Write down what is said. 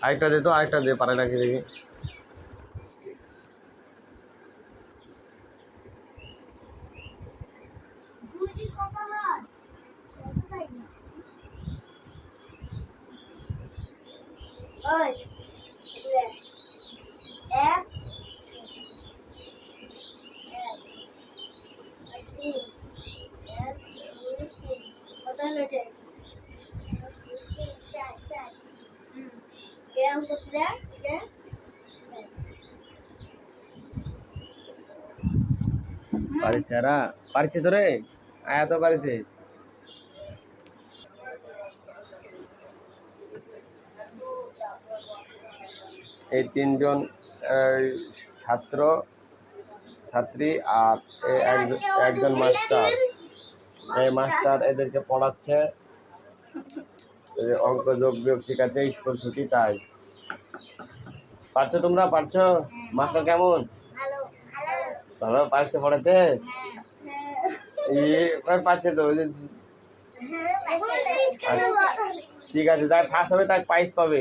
আরেকটা দে তো, আরেকটা দে, পারে নাকি দেখি। পারিছে এরা, পারিছে তো রে, আয়া তো পারিছে। এই তিনজন ছাত্র ছাত্রী আর একজন মাস্টার, এই মাস্টার এদেরকে পড়াচ্ছে, অঙ্ক যোগ বিয়োগ শেখাচ্ছে, স্কুল ছুটি তাই। পারছো তোমরা, পারছো? মাস্টার কেমন? ভালো পারছে পড়াতে? পারছে তো। ঠিক আছে, যাই ফার্স্ট হবে তার প্রাইজ পাবে।